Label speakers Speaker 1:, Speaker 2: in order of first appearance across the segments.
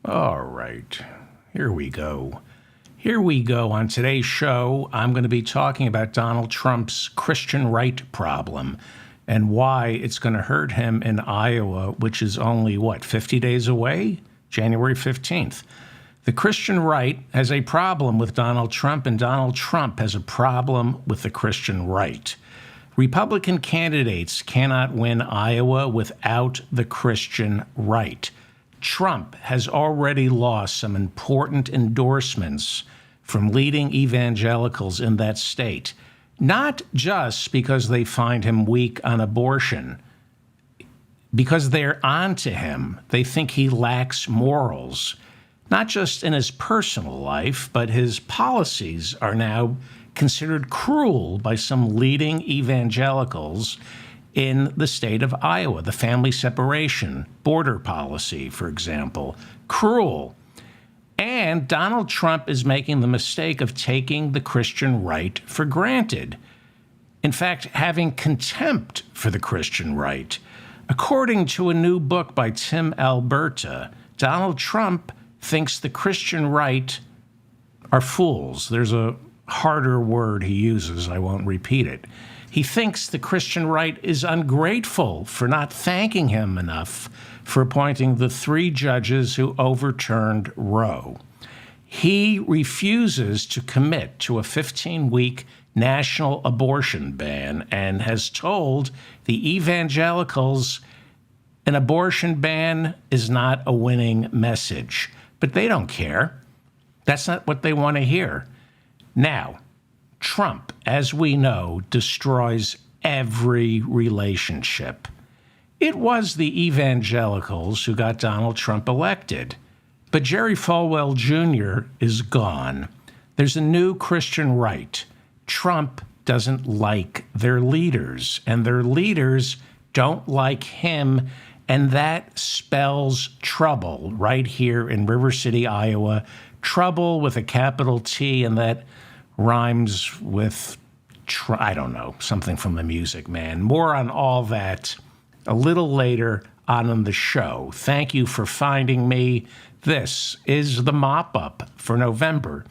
Speaker 1: All right, here we go. Here we go. On today's show, I'm going to be talking about Donald Trump's Christian right problem and why it's going to hurt him in Iowa, which is only, 50 days away? January 15th. The Christian right has a problem with Donald Trump, and Donald Trump has a problem with the Christian right. Republican candidates cannot win Iowa without the Christian right. Trump has already lost some important endorsements from leading evangelicals in that state, not just because they find him weak on abortion, because they're onto him. They think he lacks morals, not just in his personal life, but his policies are now considered cruel by some leading evangelicals in the state of Iowa. The family separation, border policy, for example, cruel. And Donald Trump is making the mistake of taking the Christian right for granted. In fact, having contempt for the Christian right. According to a new book by Tim Alberta, Donald Trump thinks the Christian right are fools. There's a harder word he uses. I won't repeat it. He thinks the Christian right is ungrateful for not thanking him enough for appointing the 3 judges who overturned Roe. He refuses to commit to a 15-week national abortion ban and has told the evangelicals an abortion ban is not a winning message. But they don't care. That's not what they want to hear. Now, Trump, as we know, destroys every relationship. It was the evangelicals who got Donald Trump elected. But Jerry Falwell Jr. is gone. There's a new Christian right. Trump doesn't like their leaders, and their leaders don't like him, and that spells trouble right here in River City, Iowa. Trouble with a capital T, and that rhymes with, I don't know, something from the Music Man. More on all that a little later on in the show. Thank you for finding me. This is the mop-up for November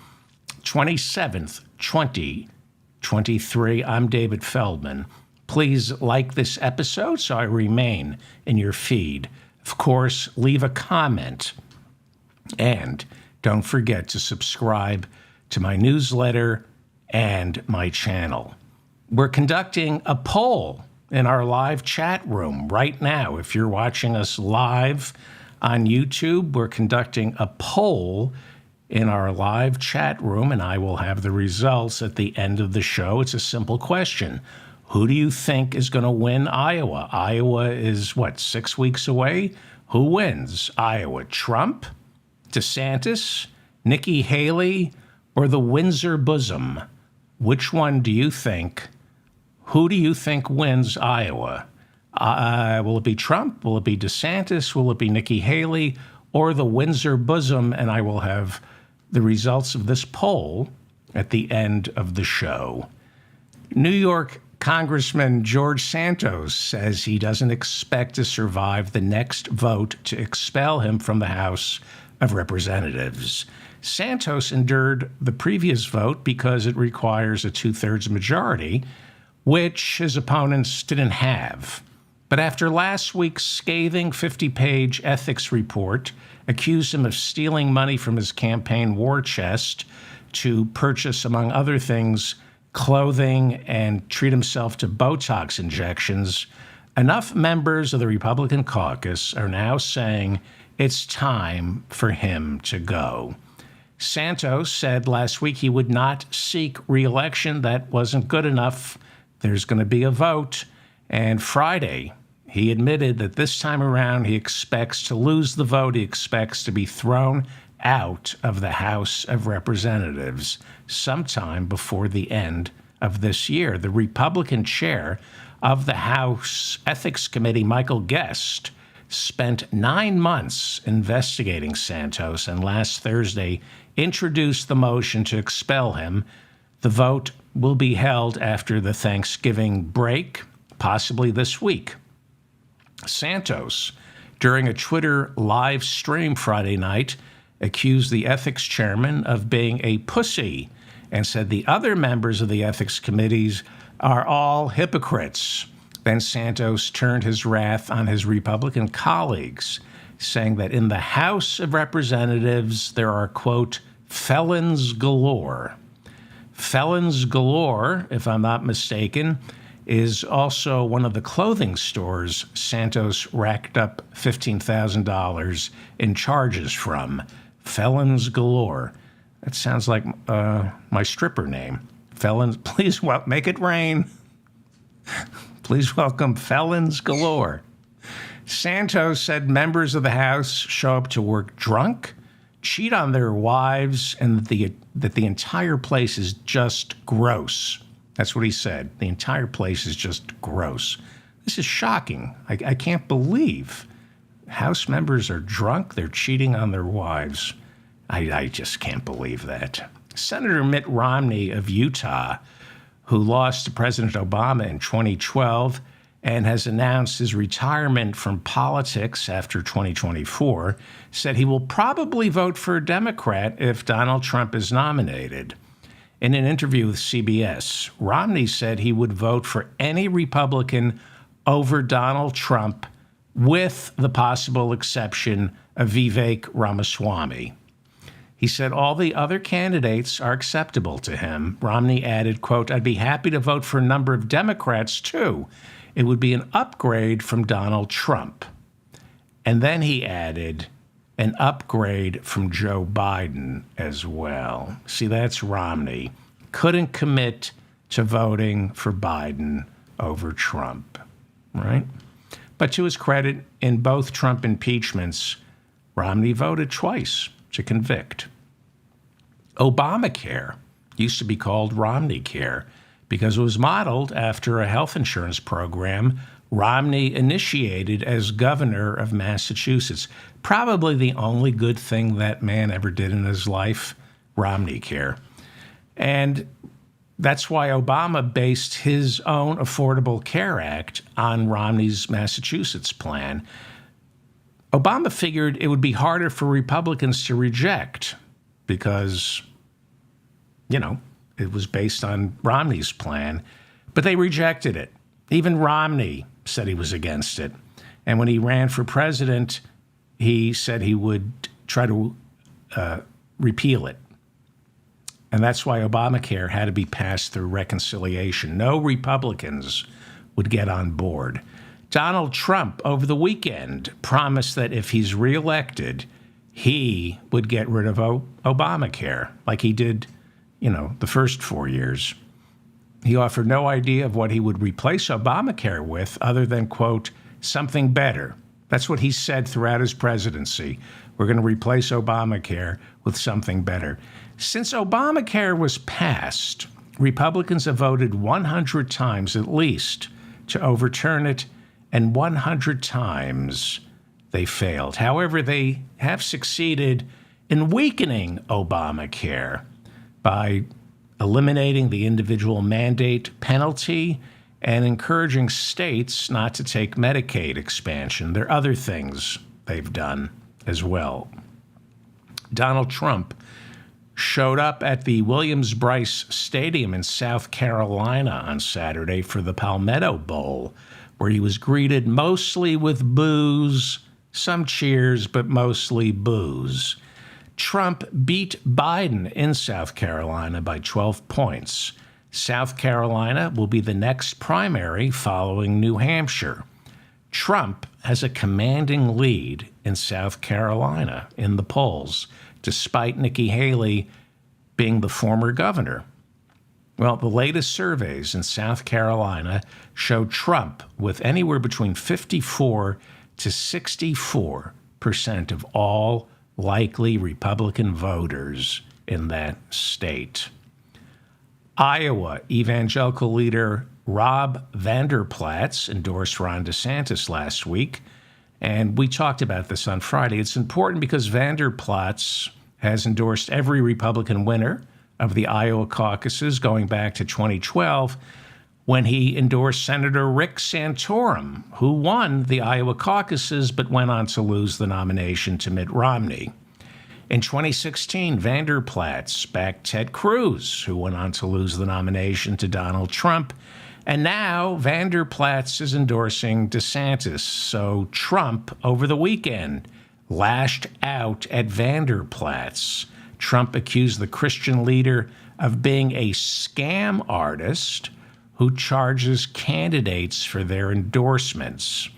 Speaker 1: 27th, 2023. I'm David Feldman. Please like this episode so I remain in your feed. Of course, leave a comment. And don't forget to subscribe to my newsletter and my channel. We're conducting a poll in our live chat room right now. If you're watching us live on YouTube, we're conducting a poll in our live chat room, and I will have the results at the end of the show. It's a simple question. Who do you think is going to win Iowa? Iowa is, 6 weeks away? Who wins Iowa? Trump, DeSantis, Nikki Haley, or the Windsor Bosom? Which one do you think? Who do you think wins Iowa? Will it be Trump? Will it be DeSantis? Will it be Nikki Haley? Or the Windsor Bosom? And I will have the results of this poll at the end of the show. New York Congressman George Santos says he doesn't expect to survive the next vote to expel him from the House of Representatives. Santos endured the previous vote because it requires a 2/3 majority, which his opponents didn't have. But after last week's scathing 50-page ethics report accused him of stealing money from his campaign war chest to purchase, among other things, clothing and treat himself to Botox injections, enough members of the Republican caucus are now saying it's time for him to go. Santos said last week he would not seek re-election. That wasn't good enough. There's going to be a vote. And Friday, he admitted that this time around he expects to lose the vote. He expects to be thrown out of the House of Representatives sometime before the end of this year. The Republican chair of the House Ethics Committee, Michael Guest, spent 9 months investigating Santos and last Thursday introduced the motion to expel him. The vote will be held after the Thanksgiving break, possibly this week. Santos during a Twitter live stream Friday night, accused the ethics chairman of being a pussy and said the other members of the ethics committees are all hypocrites. Then Santos turned his wrath on his Republican colleagues, saying that in the House of Representatives there are, quote, felons galore. Felons galore, if I'm not mistaken, is also one of the clothing stores Santos racked up $15,000 in charges from. Felons galore. That sounds like my stripper name. Felons, please make it rain. Please welcome Felons galore. Santos said members of the House show up to work drunk, cheat on their wives, and that the entire place is just gross. That's what he said. The entire place is just gross. This is shocking. I can't believe House members are drunk. They're cheating on their wives. I just can't believe that. Senator Mitt Romney of Utah, who lost to President Obama in 2012 and has announced his retirement from politics after 2024, said he will probably vote for a Democrat if Donald Trump is nominated. In an interview with CBS, Romney said he would vote for any Republican over Donald Trump, with the possible exception of Vivek Ramaswamy. He said all the other candidates are acceptable to him. Romney added, quote, I'd be happy to vote for a number of Democrats, too. It would be an upgrade from Donald Trump. And then he added, an upgrade from Joe Biden as well. See, that's Romney. Couldn't commit to voting for Biden over Trump, right? But to his credit, in both Trump impeachments, Romney voted twice to convict. Obamacare used to be called Romney Care because it was modeled after a health insurance program Romney initiated as governor of Massachusetts. Probably the only good thing that man ever did in his life, Romney Care. And that's why Obama based his own Affordable Care Act on Romney's Massachusetts plan. Obama figured it would be harder for Republicans to reject because, it was based on Romney's plan, but they rejected it. Even Romney said he was against it. And when he ran for president, he said he would try to repeal it. And that's why Obamacare had to be passed through reconciliation. No Republicans would get on board. Donald Trump, over the weekend, promised that if he's reelected, he would get rid of Obamacare, like he did, the first 4 years. He offered no idea of what he would replace Obamacare with other than, quote, something better. That's what he said throughout his presidency. We're going to replace Obamacare with something better. Since Obamacare was passed, Republicans have voted 100 times at least to overturn it, and 100 times they failed. However, they have succeeded in weakening Obamacare by eliminating the individual mandate penalty and encouraging states not to take Medicaid expansion. There are other things they've done as well. Donald Trump showed up at the Williams-Brice Stadium in South Carolina on Saturday for the Palmetto Bowl, where he was greeted mostly with boos, some cheers, but mostly boos. Trump beat Biden in South Carolina by 12 points. South Carolina will be the next primary following New Hampshire. Trump has a commanding lead in South Carolina in the polls, despite Nikki Haley being the former governor. Well, the latest surveys in South Carolina show Trump with anywhere between 54 to 64% of all likely Republican voters in that state. Iowa evangelical leader Rob Vanderplatz endorsed Ron DeSantis last week, and we talked about this on Friday. It's important because Vanderplatz has endorsed every Republican winner of the Iowa caucuses going back to 2012, when he endorsed Senator Rick Santorum, who won the Iowa caucuses but went on to lose the nomination to Mitt Romney. In 2016, Vander Plaats backed Ted Cruz, who went on to lose the nomination to Donald Trump. And now Vander Plaats is endorsing DeSantis. So Trump, over the weekend, lashed out at Vander Plaats. Trump accused the Christian leader of being a scam artist who charges candidates for their endorsements.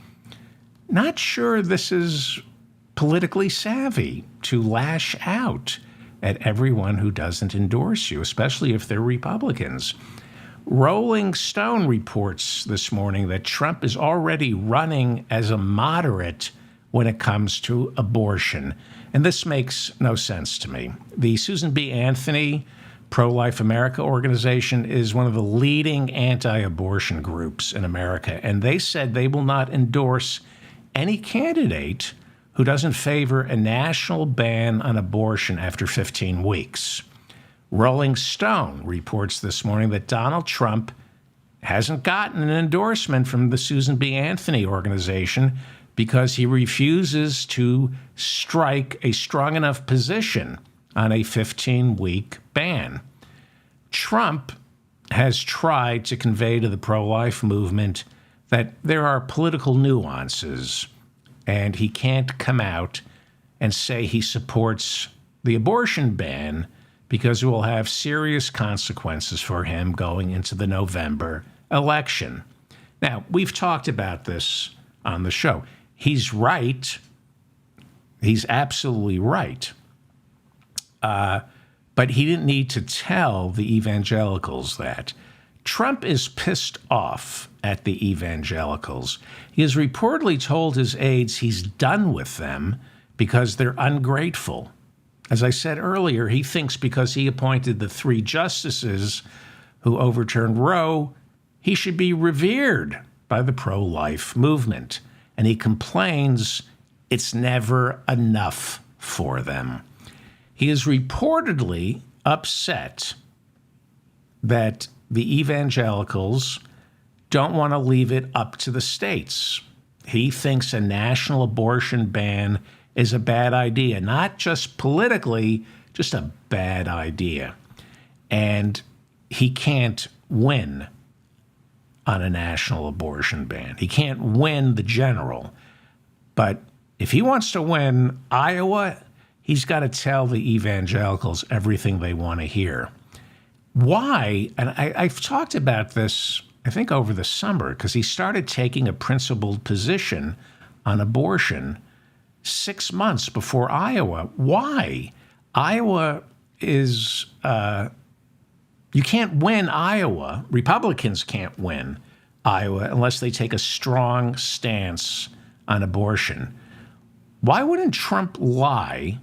Speaker 1: Not sure this is politically savvy to lash out at everyone who doesn't endorse you, especially if they're Republicans. Rolling Stone reports this morning that Trump is already running as a moderate when it comes to abortion. And this makes no sense to me. The Susan B. Anthony Pro-Life America organization is one of the leading anti-abortion groups in America, and they said they will not endorse any candidate who doesn't favor a national ban on abortion after 15 weeks. Rolling Stone reports this morning that Donald Trump hasn't gotten an endorsement from the Susan B. Anthony organization because he refuses to strike a strong enough position on a 15-week ban. Trump has tried to convey to the pro-life movement that there are political nuances, and he can't come out and say he supports the abortion ban because it will have serious consequences for him going into the November election. Now, we've talked about this on the show. He's right. He's absolutely right. But he didn't need to tell the evangelicals that. Trump is pissed off at the evangelicals. He has reportedly told his aides he's done with them because they're ungrateful. As I said earlier, he thinks because he appointed the 3 justices who overturned Roe, he should be revered by the pro-life movement. And he complains it's never enough for them. He is reportedly upset that the evangelicals don't want to leave it up to the states. He thinks a national abortion ban is a bad idea, not just politically, just a bad idea. And he can't win on a national abortion ban. He can't win the general. But if he wants to win Iowa, he's got to tell the evangelicals everything they want to hear. Why? And I've talked about this, I think, over the summer, because he started taking a principled position on abortion 6 months before Iowa. Why? Iowa is, you can't win Iowa. Republicans can't win Iowa unless they take a strong stance on abortion. Why wouldn't Trump lie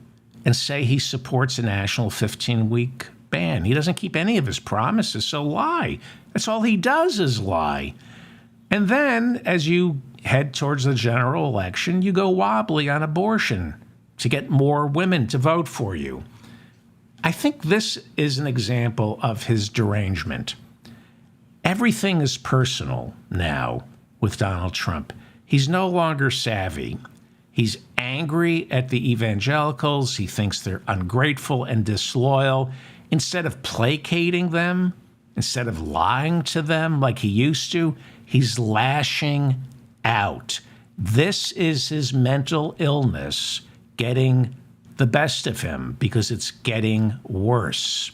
Speaker 1: and say he supports a national 15-week ban? He doesn't keep any of his promises, so lie. That's all he does is lie. And then, as you head towards the general election, you go wobbly on abortion to get more women to vote for you. I think this is an example of his derangement. Everything is personal now with Donald Trump. He's no longer savvy. He's angry at the evangelicals. He thinks they're ungrateful and disloyal. Instead of placating them, instead of lying to them like he used to, he's lashing out. This is his mental illness getting the best of him because it's getting worse.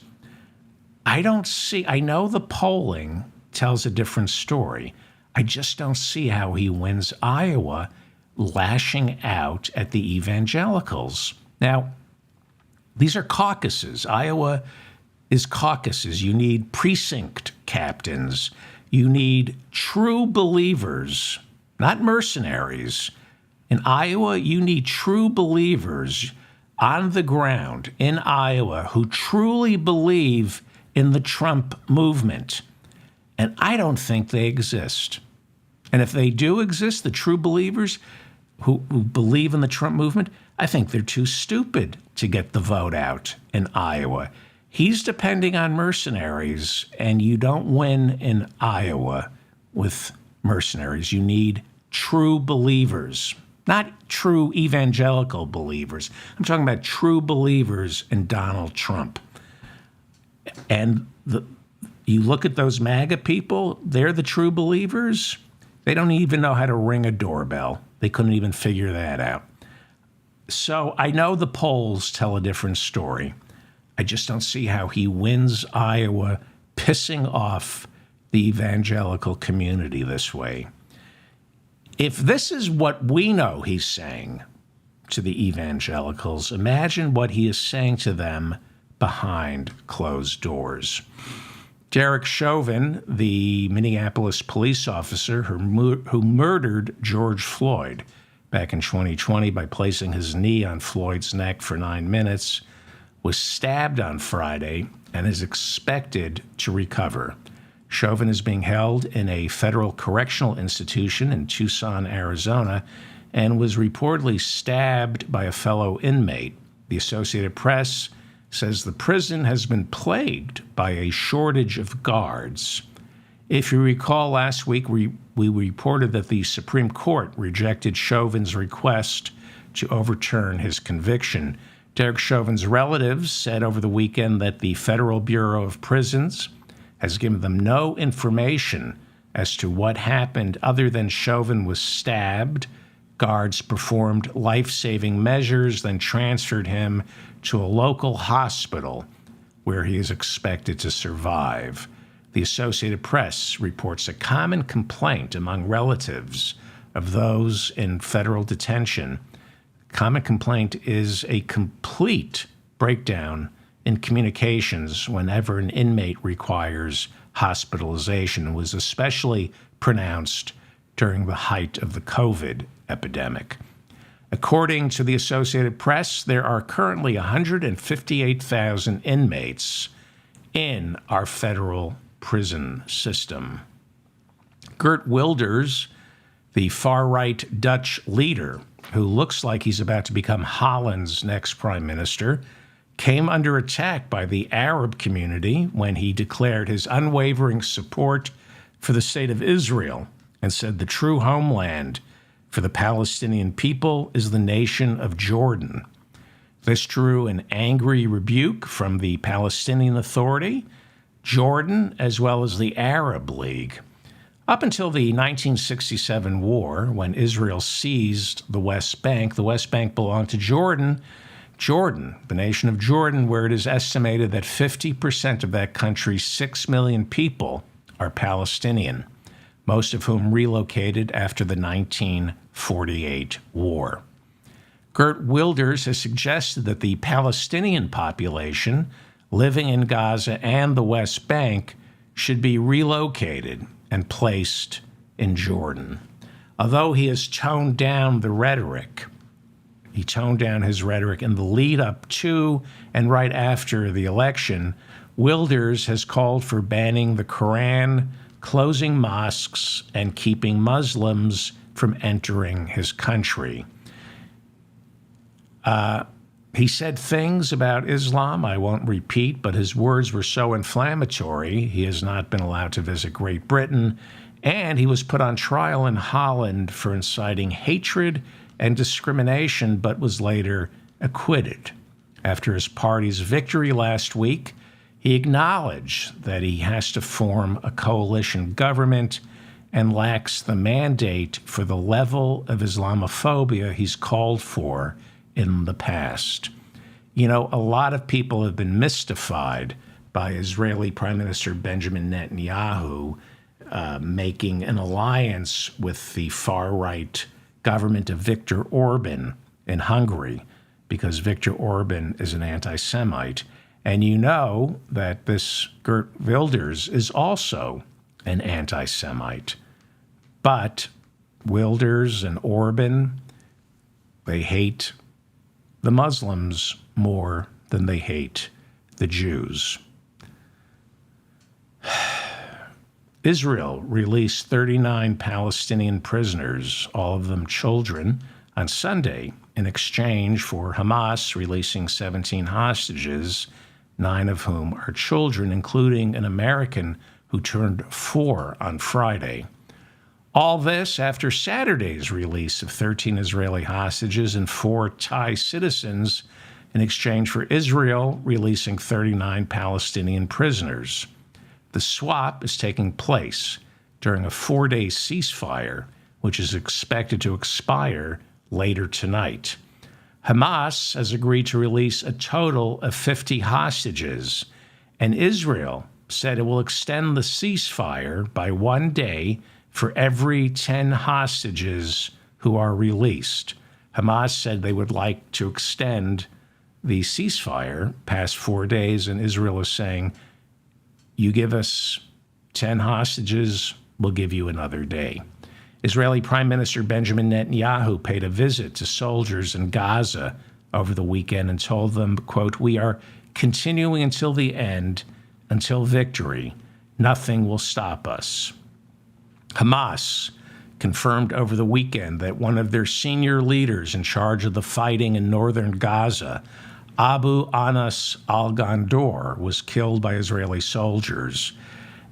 Speaker 1: I know the polling tells a different story. I just don't see how he wins Iowa lashing out at the evangelicals. Now, these are caucuses. Iowa is caucuses. You need precinct captains. You need true believers, not mercenaries. In Iowa, you need true believers on the ground in Iowa who truly believe in the Trump movement. And I don't think they exist. And if they do exist, the true believers who believe in the Trump movement, I think they're too stupid to get the vote out in Iowa. He's depending on mercenaries, and you don't win in Iowa with mercenaries. You need true believers, not true evangelical believers. I'm talking about true believers in Donald Trump. And you look at those MAGA people, they're the true believers. They don't even know how to ring a doorbell. They couldn't even figure that out. So I know the polls tell a different story. I just don't see how he wins Iowa pissing off the evangelical community this way. If this is what we know he's saying to the evangelicals, imagine what he is saying to them behind closed doors. Derek Chauvin, the Minneapolis police officer who murdered George Floyd back in 2020 by placing his knee on Floyd's neck for 9 minutes, was stabbed on Friday and is expected to recover. Chauvin is being held in a federal correctional institution in Tucson, Arizona, and was reportedly stabbed by a fellow inmate. The Associated Press says the prison has been plagued by a shortage of guards. If you recall, last week we reported that the Supreme Court rejected Chauvin's request to overturn his conviction. Derek Chauvin's relatives said over the weekend that the Federal Bureau of Prisons has given them no information as to what happened other than Chauvin was stabbed. Guards performed life-saving measures, then transferred him to a local hospital where he is expected to survive. The Associated Press reports a common complaint among relatives of those in federal detention. Common complaint is a complete breakdown in communications whenever an inmate requires hospitalization. It was especially pronounced during the height of the COVID epidemic. According to the Associated Press, there are currently 158,000 inmates in our federal prison system. Geert Wilders, the far-right Dutch leader who looks like he's about to become Holland's next prime minister, came under attack by the Arab community when he declared his unwavering support for the state of Israel and said the true homeland for the Palestinian people is the nation of Jordan. This drew an angry rebuke from the Palestinian Authority, Jordan, as well as the Arab League. Up until the 1967 war, when Israel seized the West Bank belonged to Jordan, the nation of Jordan, where it is estimated that 50% of that country's 6 million people are Palestinian, most of whom relocated after the 1948 war. Geert Wilders has suggested that the Palestinian population living in Gaza and the West Bank should be relocated and placed in Jordan. Although he has toned down the rhetoric, he toned down his rhetoric in the lead up to and right after the election, Wilders has called for banning the Quran, closing mosques, and keeping Muslims from entering his country. He said things about Islam I won't repeat, but his words were so inflammatory, he has not been allowed to visit Great Britain, and he was put on trial in Holland for inciting hatred and discrimination, but was later acquitted. After his party's victory last week, he acknowledged that he has to form a coalition government and lacks the mandate for the level of Islamophobia he's called for in the past. You know, a lot of people have been mystified by Israeli Prime Minister Benjamin Netanyahu making an alliance with the far-right government of Viktor Orban in Hungary, because Viktor Orban is an anti-Semite. And you know that this Geert Wilders is also an anti-Semite. But Wilders and Orban, they hate the Muslims more than they hate the Jews. Israel released 39 Palestinian prisoners, all of them children, on Sunday in exchange for Hamas releasing 17 hostages, 9 of whom are children, including an American who turned 4 on Friday. All this after Saturday's release of 13 Israeli hostages and 4 Thai citizens in exchange for Israel releasing 39 Palestinian prisoners. The swap is taking place during a 4-day ceasefire, which is expected to expire later tonight. Hamas has agreed to release a total of 50 hostages, and Israel said it will extend the ceasefire by 1 day for every 10 hostages who are released. Hamas said they would like to extend the ceasefire past 4 days, and Israel is saying, you give us 10 hostages, we'll give you another day. Israeli Prime Minister Benjamin Netanyahu paid a visit to soldiers in Gaza over the weekend and told them, quote, we are continuing until the end, until victory. Nothing will stop us. Hamas confirmed over the weekend that one of their senior leaders in charge of the fighting in northern Gaza, Abu Anas al-Gondor, was killed by Israeli soldiers.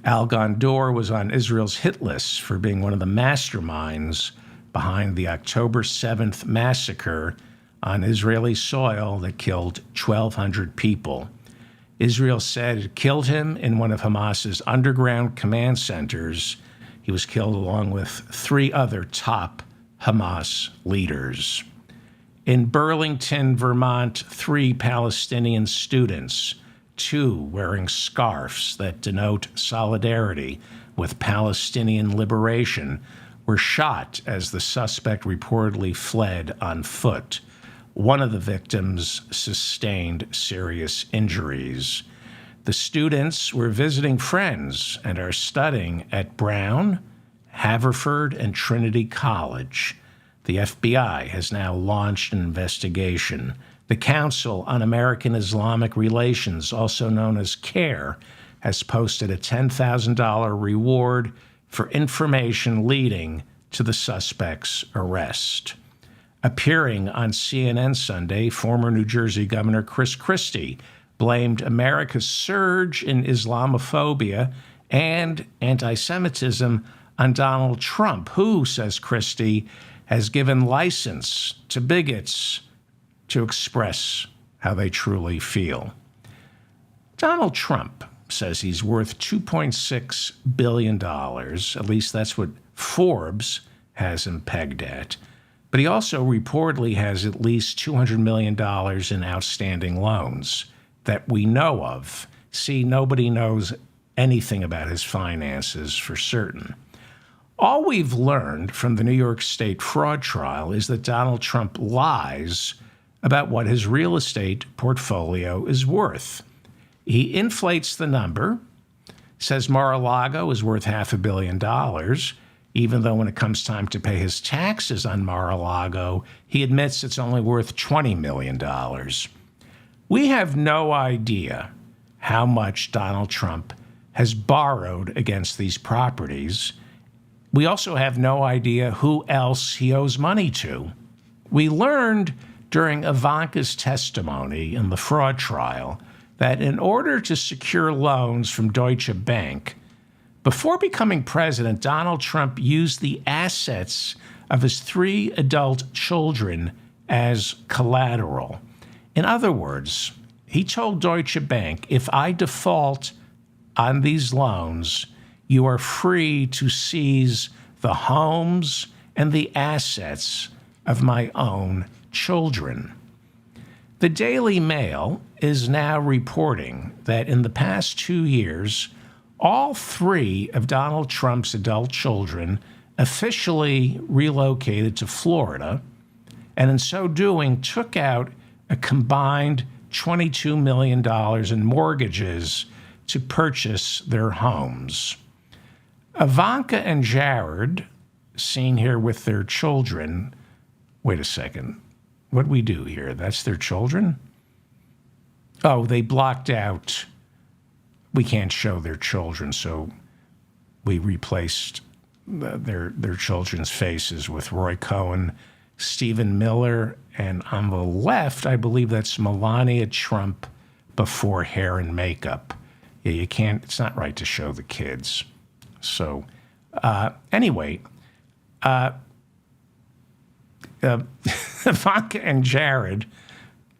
Speaker 1: Al-Gondor was on Israel's hit list for being one of the masterminds behind the October 7th massacre on Israeli soil that killed 1,200 people. Israel said it killed him in one of Hamas's underground command centers. He was killed along with 3 other top Hamas leaders. In Burlington, Vermont, 3 Palestinian students, 2 wearing scarves that denote solidarity with Palestinian liberation, were shot as the suspect reportedly fled on foot. One of the victims sustained serious injuries. The students were visiting friends and are studying at Brown, Haverford, and Trinity College. The FBI has now launched an investigation. The Council on American Islamic Relations, also known as CAIR, has posted a $10,000 reward for information leading to the suspect's arrest. Appearing on CNN Sunday, former New Jersey Governor Chris Christie blamed America's surge in Islamophobia and anti-Semitism on Donald Trump, who, says Christie, has given license to bigots to express how they truly feel. Donald Trump says he's worth $2.6 billion. At least that's what Forbes has him pegged at. But he also reportedly has at least $200 million in outstanding loans that we know of. See, nobody knows anything about his finances for certain. All we've learned from the New York State fraud trial is that Donald Trump lies about what his real estate portfolio is worth. He inflates the number, says Mar-a-Lago is worth $500 million, even though when it comes time to pay his taxes on Mar-a-Lago, he admits it's only worth $20 million. We have no idea how much Donald Trump has borrowed against these properties. We also have no idea who else he owes money to. We learned during Ivanka's testimony in the fraud trial that in order to secure loans from Deutsche Bank, before becoming president, Donald Trump used the assets of his 3 adult children as collateral. In other words, he told Deutsche Bank, if I default on these loans, you are free to seize the homes and the assets of my own children. The Daily Mail is now reporting that in the past 2 years, all 3 of Donald Trump's adult children officially relocated to Florida, and in so doing took out a combined $22 million in mortgages to purchase their homes. Ivanka and Jared, seen here with their children. Wait a second. What do we do here? That's their children? Oh, they blocked out. We can't show their children, so we replaced their children's faces with Roy Cohn, Stephen Miller, and on the left, I believe that's Melania Trump before hair and makeup. Yeah, you can't, it's not right to show the kids. So, anyway, Ivanka and Jared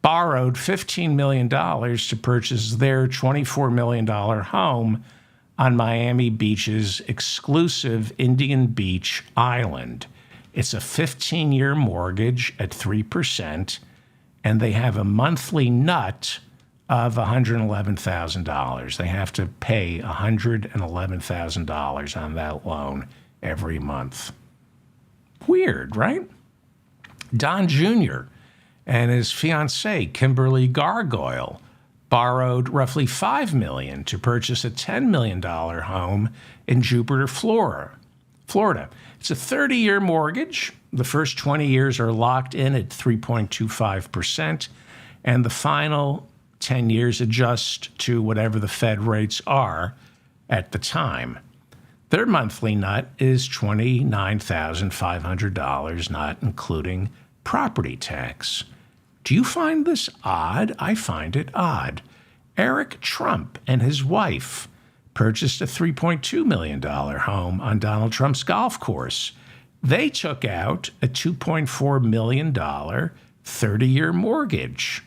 Speaker 1: borrowed $15 million to purchase their $24 million home on Miami Beach's exclusive Indian Beach Island. It's a 15-year mortgage at 3%, and they have a monthly nut of $111,000. They have to pay $111,000 on that loan every month. Weird, right? Don Jr. and his fiancée, Kimberly Gargoyle, borrowed roughly $5 million to purchase a $10 million home in Jupiter, Florida. It's a 30-year mortgage. The first 20 years are locked in at 3.25%, and the final 10 years adjust to whatever the Fed rates are at the time. Their monthly nut is $29,500, not including property tax. Do you find this odd? I find it odd. Eric Trump and his wife purchased a $3.2 million home on Donald Trump's golf course. They took out a $2.4 million 30-year mortgage.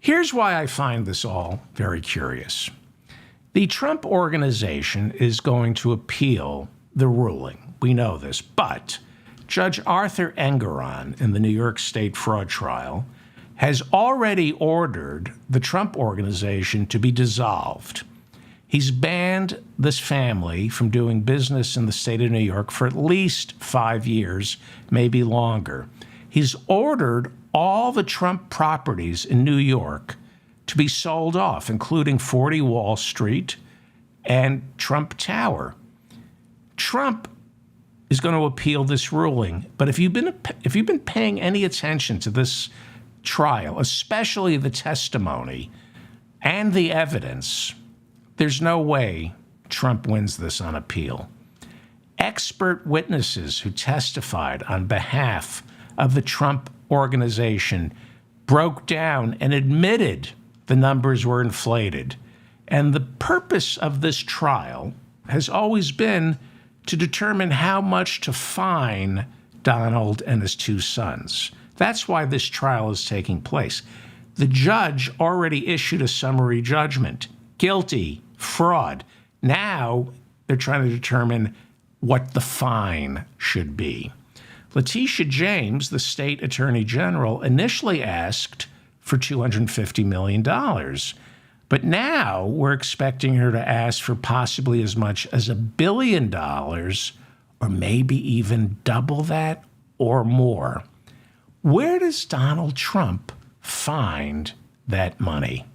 Speaker 1: Here's why I find this all very curious. The Trump Organization is going to appeal the ruling. We know this, but Judge Arthur Engoron in the New York State fraud trial has already ordered the Trump Organization to be dissolved. He's banned this family from doing business in the state of New York for at least 5 years, maybe longer. He's ordered all the Trump properties in New York to be sold off, including 40 Wall Street and Trump Tower. Trump is going to appeal this ruling, but if you've been paying any attention to this trial, especially the testimony and the evidence, there's no way Trump wins this on appeal. Expert witnesses who testified on behalf of the Trump Organization broke down and admitted the numbers were inflated. And the purpose of this trial has always been to determine how much to fine Donald and his two sons. That's why this trial is taking place. The judge already issued a summary judgment. Guilty, fraud. Now they're trying to determine what the fine should be. Letitia James, the state attorney general, initially asked for $250 million. But now we're expecting her to ask for possibly as much as $1 billion, or maybe even double that or more. Where does Donald Trump find that money?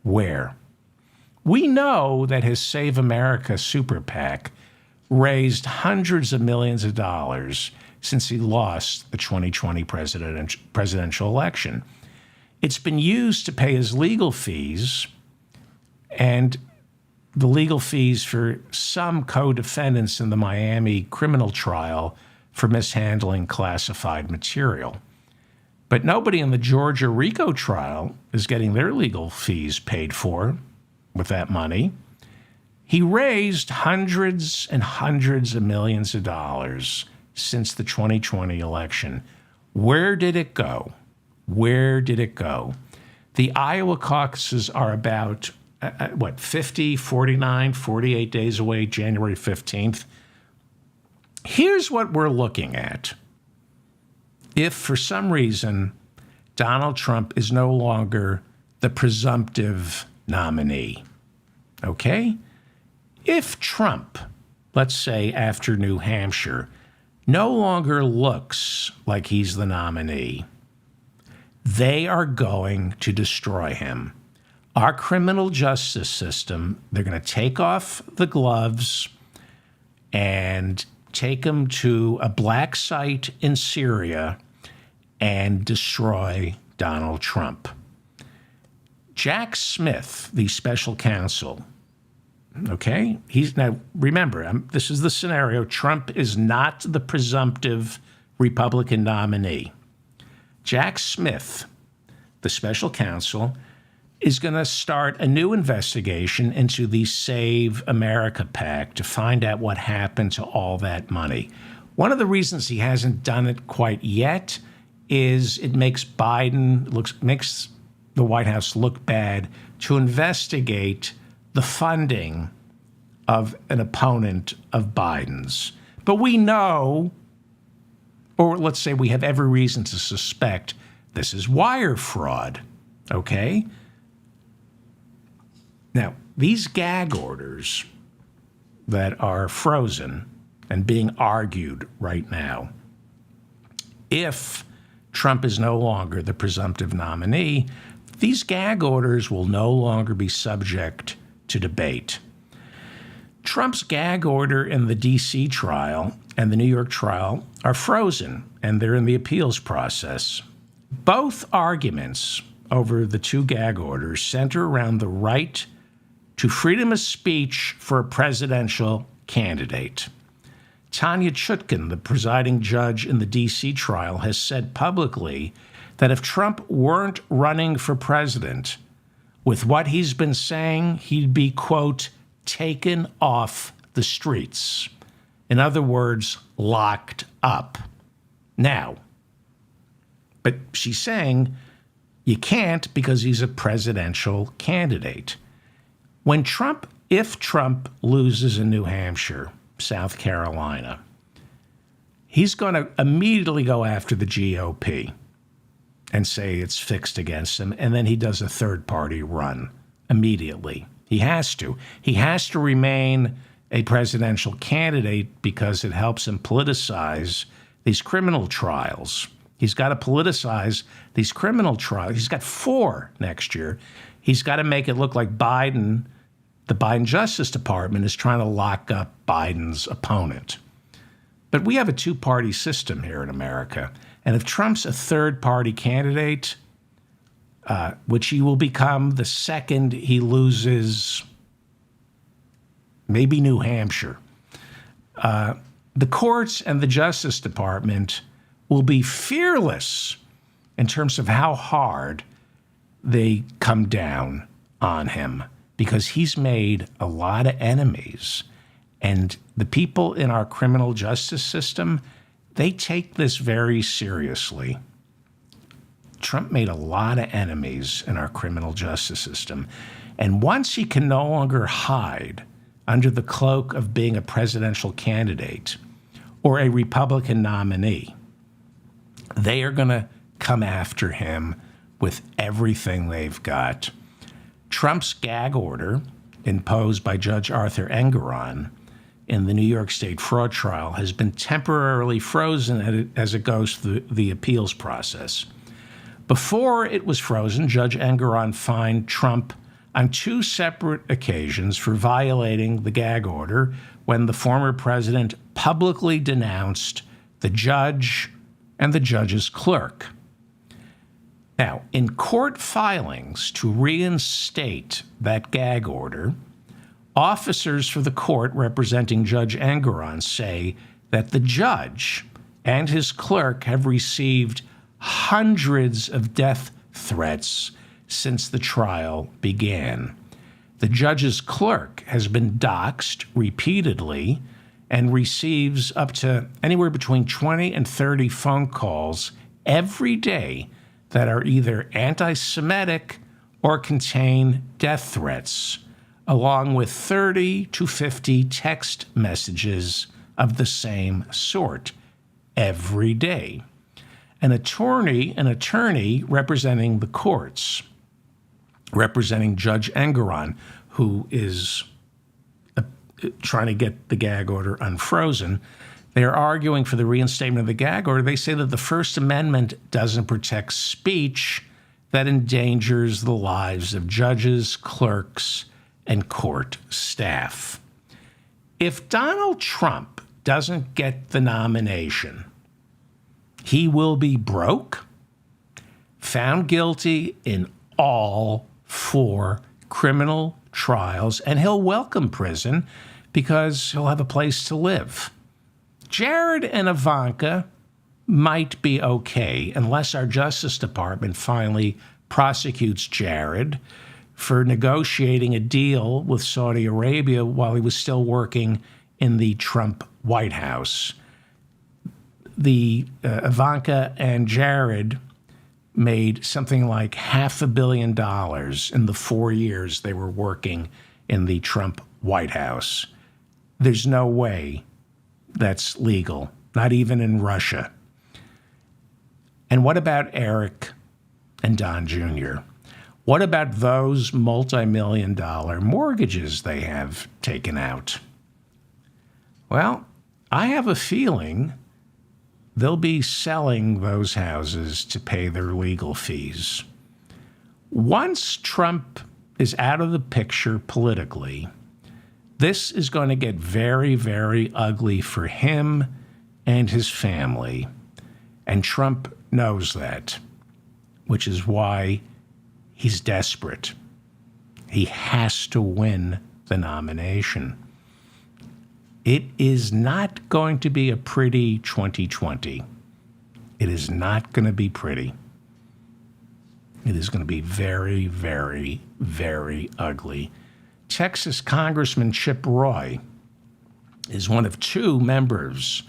Speaker 1: Where? We know that his Save America super PAC raised hundreds of millions of dollars since he lost the 2020 presidential election. It's been used to pay his legal fees and the legal fees for some co-defendants in the Miami criminal trial for mishandling classified material. But nobody in the Georgia RICO trial is getting their legal fees paid for with that money. He raised hundreds and hundreds of millions of dollars since the 2020 election. Where did it go? Where did it go? The Iowa caucuses are about, 50, 49, 48 days away, January 15th. Here's what we're looking at. If for some reason Donald Trump is no longer the presumptive nominee, okay? If Trump, let's say after New Hampshire, no longer looks like he's the nominee, they are going to destroy him. Our criminal justice system, they're going to take off the gloves and take him to a black site in Syria and destroy Donald Trump. Jack Smith, the special counsel, okay? Now, remember, this is the scenario. Trump is not the presumptive Republican nominee. Jack Smith, the special counsel, is going to start a new investigation into the Save America PAC to find out what happened to all that money. One of the reasons he hasn't done it quite yet is it makes makes the White House look bad to investigate the funding of an opponent of Biden's. But we know, or let's say we have every reason to suspect, this is wire fraud, okay? Now, these gag orders that are frozen and being argued right now, if Trump is no longer the presumptive nominee, these gag orders will no longer be subject to debate. Trump's gag order in the D.C. trial and the New York trial are frozen, and they're in the appeals process. Both arguments over the two gag orders center around the right to freedom of speech for a presidential candidate. Tanya Chutkan, the presiding judge in the D.C. trial, has said publicly that if Trump weren't running for president, with what he's been saying, he'd be, quote, taken off the streets. In other words, locked up. Now, but she's saying you can't because he's a presidential candidate. If Trump loses in New Hampshire, South Carolina, he's going to immediately go after the GOP and say it's fixed against him, and then he does a third-party run immediately. He has to. He has to remain a presidential candidate because it helps him politicize these criminal trials. He's got to politicize these criminal trials. He's got 4 next year. He's got to make it look like Biden, the Biden Justice Department, is trying to lock up Biden's opponent. But we have a 2-party system here in America. And if Trump's a third-party candidate, which he will become the second he loses maybe New Hampshire, the courts and the Justice Department will be fearless in terms of how hard they come down on him, because he's made a lot of enemies. And the people in our criminal justice system, they take this very seriously. Trump made a lot of enemies in our criminal justice system. And once he can no longer hide under the cloak of being a presidential candidate or a Republican nominee, they are going to come after him with everything they've got. Trump's gag order, imposed by Judge Arthur Engoron in the New York State fraud trial, has been temporarily frozen as it goes through the appeals process. Before it was frozen, Judge Engoron fined Trump on 2 separate occasions for violating the gag order when the former president publicly denounced the judge and the judge's clerk. Now, in court filings to reinstate that gag order, officers for the court representing Judge Engoron say that the judge and his clerk have received hundreds of death threats since the trial began. The judge's clerk has been doxxed repeatedly and receives up to anywhere between 20 and 30 phone calls every day that are either anti-Semitic or contain death threats, along with 30 to 50 text messages of the same sort every day. An attorney representing the courts, representing Judge Engoron, who is trying to get the gag order unfrozen, they're arguing for the reinstatement of the gag order. They say that the First Amendment doesn't protect speech that endangers the lives of judges, clerks, and court staff. If Donald Trump doesn't get the nomination, he will be broke, found guilty in all 4 criminal trials, and he'll welcome prison because he'll have a place to live. Jared and Ivanka might be okay unless our Justice Department finally prosecutes Jared for negotiating a deal with Saudi Arabia while he was still working in the Trump White House. The Ivanka and Jared made something like $500 million in the 4 years they were working in the Trump White House. There's no way that's legal, not even in Russia. And what about Eric and Don Jr.? What about those multi-million-dollar mortgages they have taken out? Well, I have a feeling they'll be selling those houses to pay their legal fees. Once Trump is out of the picture politically, this is going to get very, very ugly for him and his family. And Trump knows that, which is why he's desperate. He has to win the nomination. It is not going to be a pretty 2020. It is not going to be pretty. It is going to be very, very, very ugly. Texas Congressman Chip Roy is one of two members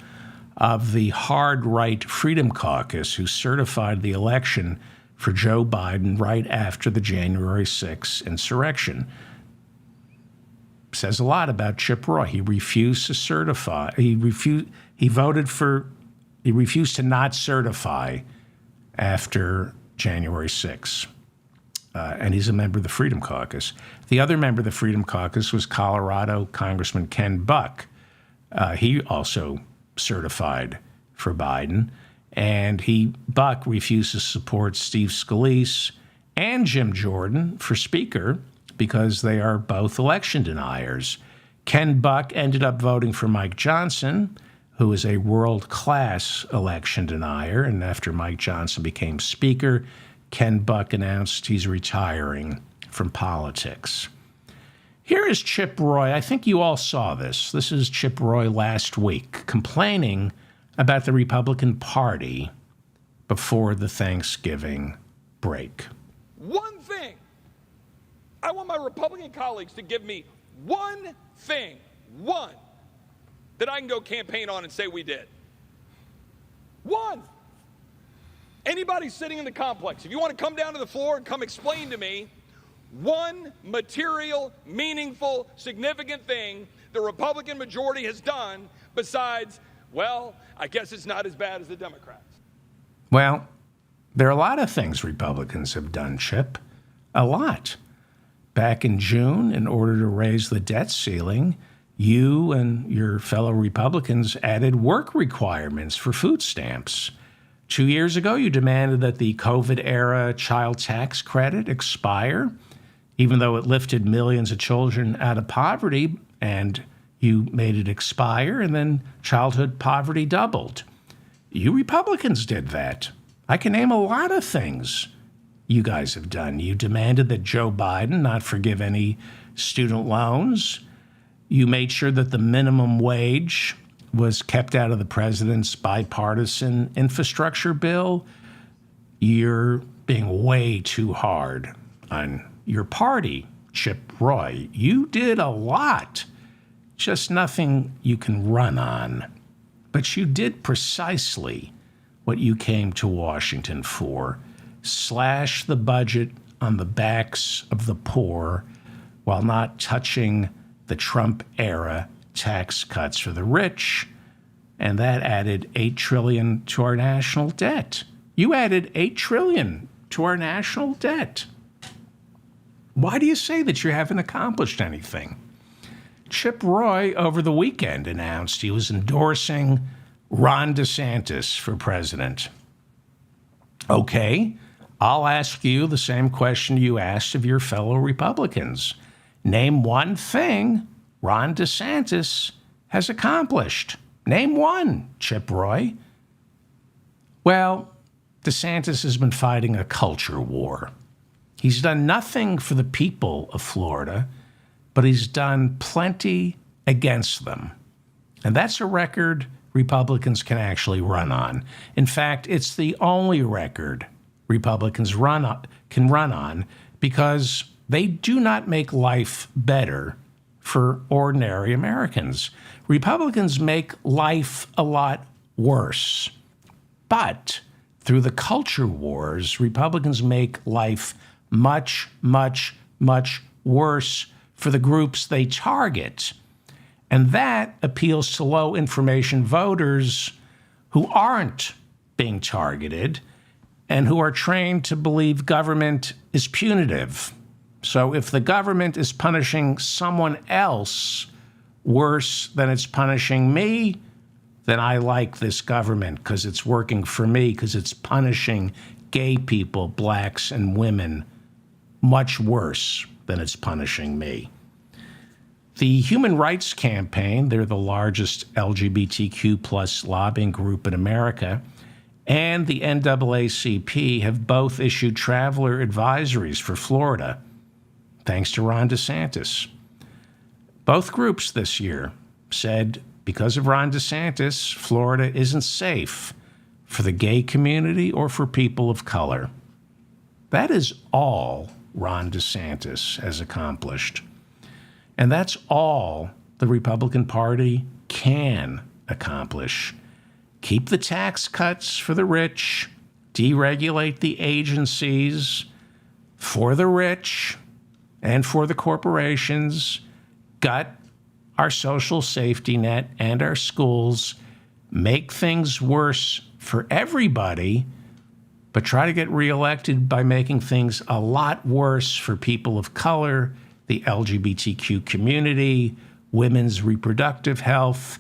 Speaker 1: of the hard right Freedom Caucus who certified the election for Joe Biden right after the January 6th insurrection. Says a lot about Chip Roy. He refused to certify. He refused to not certify after January 6th. And he's a member of the Freedom Caucus. The other member of the Freedom Caucus was Colorado Congressman Ken Buck. He also certified for Biden. And Buck refused to support Steve Scalise and Jim Jordan for Speaker because they are both election deniers. Ken Buck ended up voting for Mike Johnson, who is a world-class election denier. And after Mike Johnson became Speaker, Ken Buck announced he's retiring from politics. Here is Chip Roy. I think you all saw this. This is Chip Roy last week complaining about the Republican Party before the Thanksgiving break.
Speaker 2: One thing. I want my Republican colleagues to give me one thing, one, that I can go campaign on and say we did. One. Anybody sitting in the complex, if you want to come down to the floor and come explain to me one material, meaningful, significant thing the Republican majority has done besides, well, I guess it's not as bad as the Democrats.
Speaker 1: Well, there are a lot of things Republicans have done, Chip. A lot. Back in June, in order to raise the debt ceiling, you and your fellow Republicans added work requirements for food stamps. 2 years ago, you demanded that the COVID-era child tax credit expire, even though it lifted millions of children out of poverty, and you made it expire, and then childhood poverty doubled. You Republicans did that. I can name a lot of things you guys have done. You demanded that Joe Biden not forgive any student loans. You made sure that the minimum wage was kept out of the president's bipartisan infrastructure bill. You're being way too hard on your party, Chip Roy. You did a lot, just nothing you can run on. But you did precisely what you came to Washington for: slash the budget on the backs of the poor while not touching the Trump-era tax cuts for the rich, and that added $8 trillion to our national debt. You added $8 trillion to our national debt. Why do you say that you haven't accomplished anything? Chip Roy, over the weekend, announced he was endorsing Ron DeSantis for president. Okay, I'll ask you the same question you asked of your fellow Republicans. Name one thing Ron DeSantis has accomplished. Name one, Chip Roy. Well, DeSantis has been fighting a culture war. He's done nothing for the people of Florida, but he's done plenty against them. And that's a record Republicans can actually run on. In fact, it's the only record Republicans can run on because they do not make life better for ordinary Americans. Republicans make life a lot worse. But through the culture wars, Republicans make life much, much, much worse for the groups they target. And that appeals to low information voters who aren't being targeted and who are trained to believe government is punitive. So if the government is punishing someone else worse than it's punishing me, then I like this government because it's working for me, because it's punishing gay people, blacks, and women much worse than it's punishing me. The Human Rights Campaign, they're the largest LGBTQ plus lobbying group in America, and the NAACP have both issued traveler advisories for Florida, thanks to Ron DeSantis. Both groups this year said because of Ron DeSantis, Florida isn't safe for the gay community or for people of color. That is all Ron DeSantis has accomplished. And that's all the Republican Party can accomplish. Keep the tax cuts for the rich, deregulate the agencies for the rich and for the corporations, gut our social safety net and our schools, make things worse for everybody, but try to get reelected by making things a lot worse for people of color, the LGBTQ community, women's reproductive health,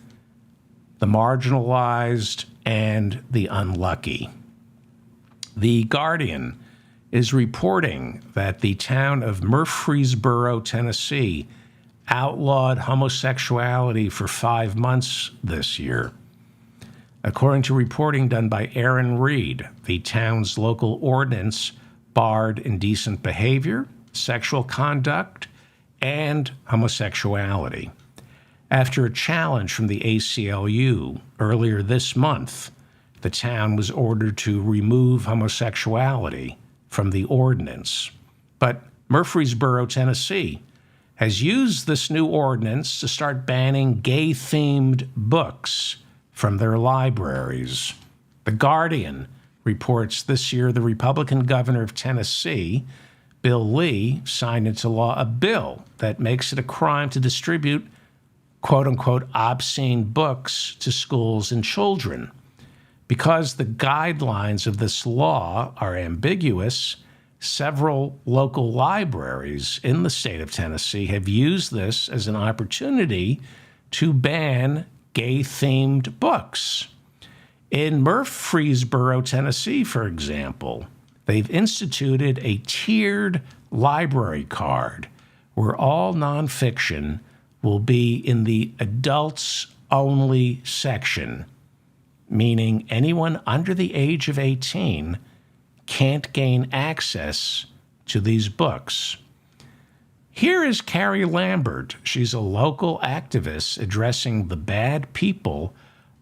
Speaker 1: the marginalized, and the unlucky. The Guardian is reporting that the town of Murfreesboro, Tennessee, outlawed homosexuality for 5 months this year. According to reporting done by Aaron Reed, the town's local ordinance barred indecent behavior, sexual conduct, and homosexuality. After a challenge from the ACLU earlier this month, the town was ordered to remove homosexuality from the ordinance. But Murfreesboro, Tennessee, has used this new ordinance to start banning gay-themed books from their libraries. The Guardian reports this year the Republican governor of Tennessee, Bill Lee, signed into law a bill that makes it a crime to distribute quote-unquote obscene books to schools and children. Because the guidelines of this law are ambiguous, several local libraries in the state of Tennessee have used this as an opportunity to ban gay-themed books. In Murfreesboro, Tennessee, for example, they've instituted a tiered library card where all nonfiction will be in the adults-only section, meaning anyone under the age of 18 can't gain access to these books. Here is Carrie Lambert. She's a local activist addressing the bad people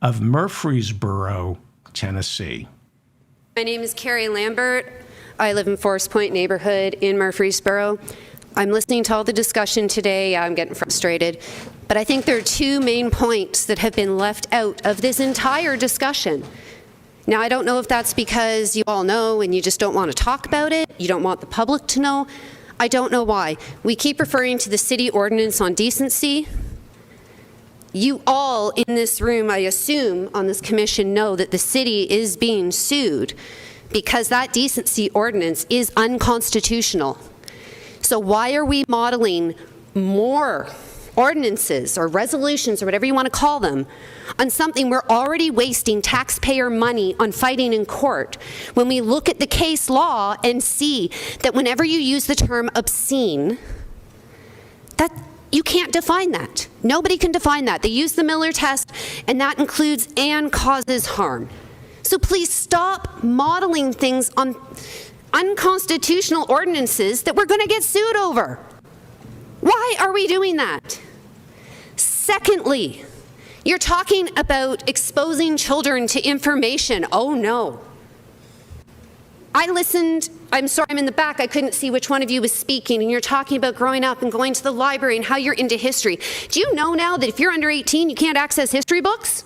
Speaker 1: of Murfreesboro, Tennessee.
Speaker 3: My name is Carrie Lambert. I live in Forest Point neighborhood in Murfreesboro. I'm listening to all the discussion today. I'm getting frustrated. But I think there are two main points that have been left out of this entire discussion. Now, I don't know if that's because you all know and you just don't want to talk about it. You don't want the public to know. I don't know why. We keep referring to the city ordinance on decency. You all in this room, I assume, on this commission know that the city is being sued because that decency ordinance is unconstitutional. So why are we modeling more ordinances or resolutions or whatever you want to call them on something we're already wasting taxpayer money on fighting in court when we look at the case law and see that whenever you use the term obscene, that you can't define that. Nobody can define that. They use the Miller test, and that includes and causes harm. So please stop modeling things on unconstitutional ordinances that we're going to get sued over. Why are we doing that? Secondly, you're talking about exposing children to information. Oh no. I listened I'm sorry, I'm in the back. I couldn't see which one of you was speaking. And you're talking about growing up and going to the library and how you're into history. Do you know now that if you're under 18, you can't access history books?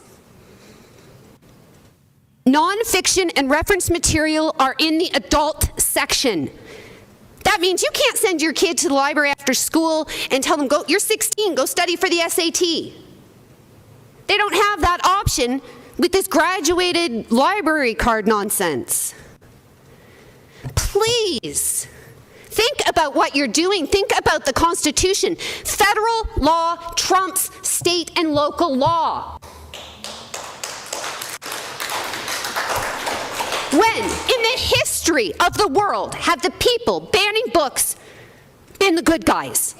Speaker 3: Nonfiction and reference material are in the adult section. That means you can't send your kid to the library after school and tell them, go, you're 16, go study for the SAT. They don't have that option with this graduated library card nonsense. Please, think about what you're doing. Think about the Constitution. Federal law trumps state and local law. When, in the history of the world, have the people banning books been the good guys?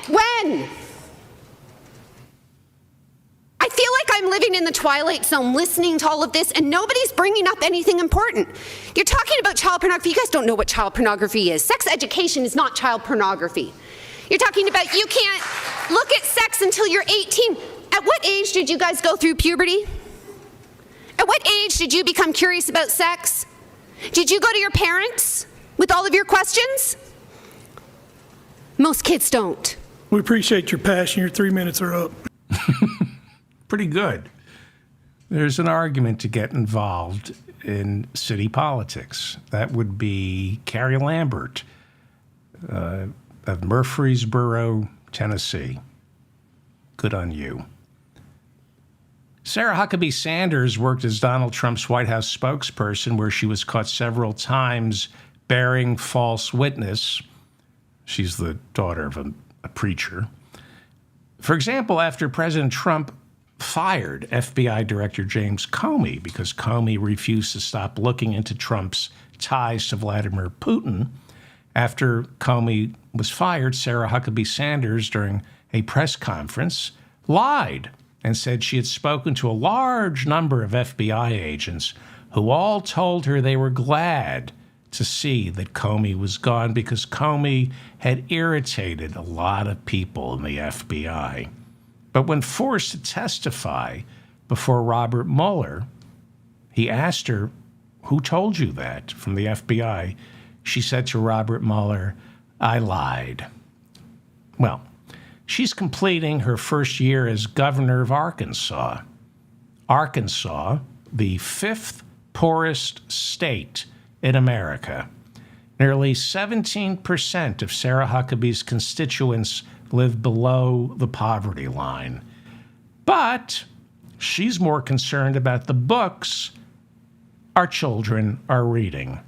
Speaker 3: When? I feel like I'm living in the Twilight Zone listening to all of this and nobody's bringing up anything important. You're talking about child pornography. You guys don't know what child pornography is. Sex education is not child pornography. You're talking about you can't look at sex until you're 18. At what age did you guys go through puberty? At what age did you become curious about sex? Did you go to your parents with all of your questions? Most kids don't.
Speaker 4: We appreciate your passion. Your 3 minutes are up.
Speaker 1: Pretty good. There's an argument to get involved in city politics. That would be Carrie Lambert of Murfreesboro, Tennessee. Good on you. Sarah Huckabee Sanders worked as Donald Trump's White House spokesperson, where she was caught several times bearing false witness. She's the daughter of a preacher. For example, after President Trump fired FBI Director James Comey because Comey refused to stop looking into Trump's ties to Vladimir Putin, after Comey was fired, Sarah Huckabee Sanders, during a press conference, lied and said she had spoken to a large number of FBI agents who all told her they were glad to see that Comey was gone because Comey had irritated a lot of people in the FBI. But when forced to testify before Robert Mueller, he asked her, "Who told you that?" from the FBI. She said to Robert Mueller, "I lied." Well, she's completing her first year as governor of Arkansas. Arkansas, the fifth poorest state in America. Nearly 17% of Sarah Huckabee's constituents live below the poverty line. But she's more concerned about the books our children are reading.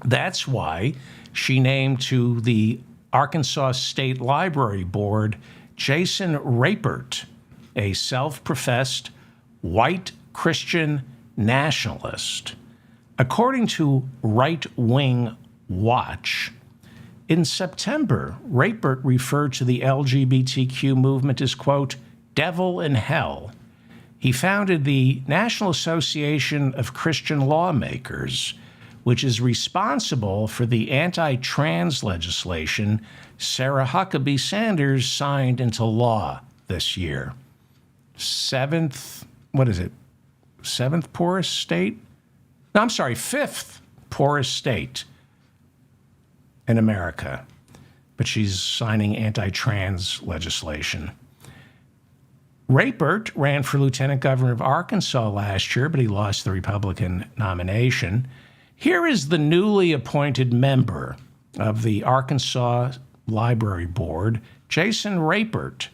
Speaker 1: That's why she named to the Arkansas State Library Board Jason Rapert, a self-professed white Christian nationalist. According to Right Wing Watch, in September, Rapert referred to the LGBTQ movement as, quote, devil in hell. He founded the National Association of Christian Lawmakers, which is responsible for the anti-trans legislation Sarah Huckabee Sanders signed into law this year. Seventh poorest state? No, I'm sorry, fifth poorest state in America. But she's signing anti-trans legislation. Rapert ran for lieutenant governor of Arkansas last year, but he lost the Republican nomination. Here is the newly appointed member of the Arkansas Library Board, Jason Rapert,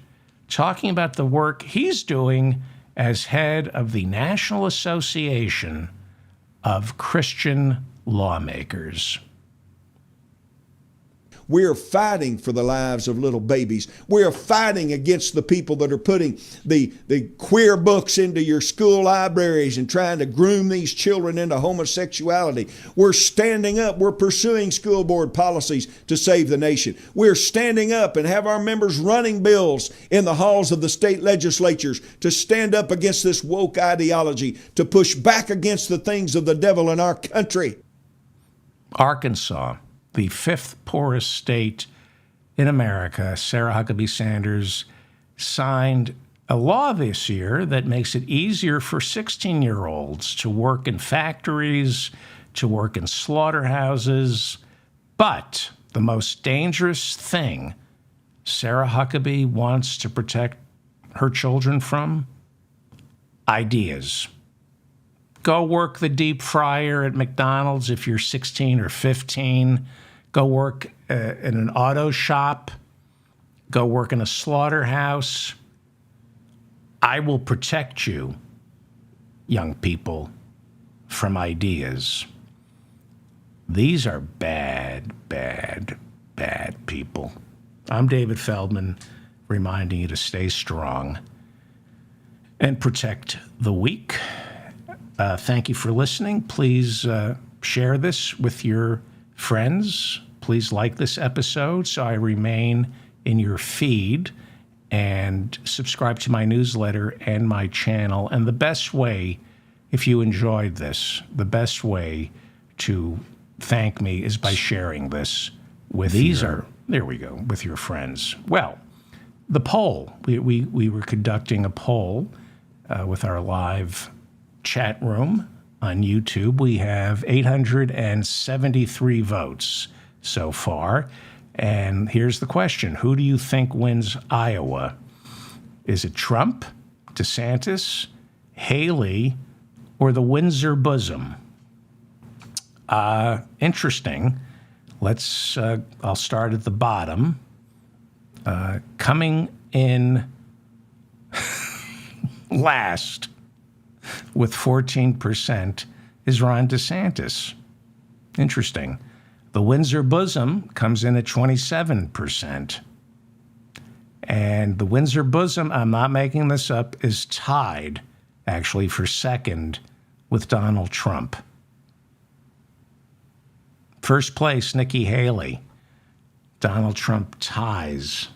Speaker 1: talking about the work he's doing as head of the National Association of Christian Lawmakers.
Speaker 5: We are fighting for the lives of little babies. We are fighting against the people that are putting the queer books into your school libraries and trying to groom these children into homosexuality. We're standing up. We're pursuing school board policies to save the nation. We're standing up and have our members running bills in the halls of the state legislatures to stand up against this woke ideology, to push back against the things of the devil in our country.
Speaker 1: Arkansas, the fifth poorest state in America, Sarah Huckabee Sanders signed a law this year that makes it easier for 16-year-olds to work in factories, to work in slaughterhouses. But the most dangerous thing Sarah Huckabee wants to protect her children from? Ideas. Go work the deep fryer at McDonald's if you're 16 or 15. Go work in an auto shop. Go work in a slaughterhouse. I will protect you, young people, from ideas. These are bad, bad, bad people. I'm David Feldman, reminding you to stay strong and protect the weak. Thank you for listening. Please share this with your friends. Please like this episode so I remain in your feed, and subscribe to my newsletter and my channel. And the best way, if you enjoyed this, the best way to thank me is by sharing this with with your friends. Well, the poll, we were conducting a poll with our live chat room on YouTube. We have 873 votes so far. And here's the question. Who do you think wins Iowa? Is it Trump, DeSantis, Haley, or the Windsor bosom? Interesting. I'll start at the bottom. Coming in last with 14% is Ron DeSantis. Interesting. The Windsor bosom comes in at 27%. And the Windsor bosom, I'm not making this up, is tied, actually, for second with Donald Trump. First place, Nikki Haley. Donald Trump ties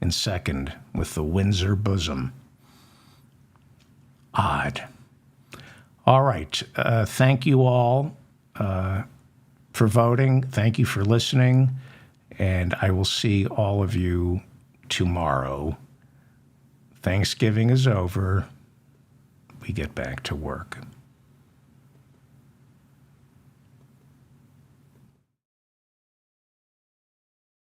Speaker 1: in second with the Windsor bosom. Odd. All right. Thank you all for voting. Thank you for listening. And I will see all of you tomorrow. Thanksgiving is over. We get back to work.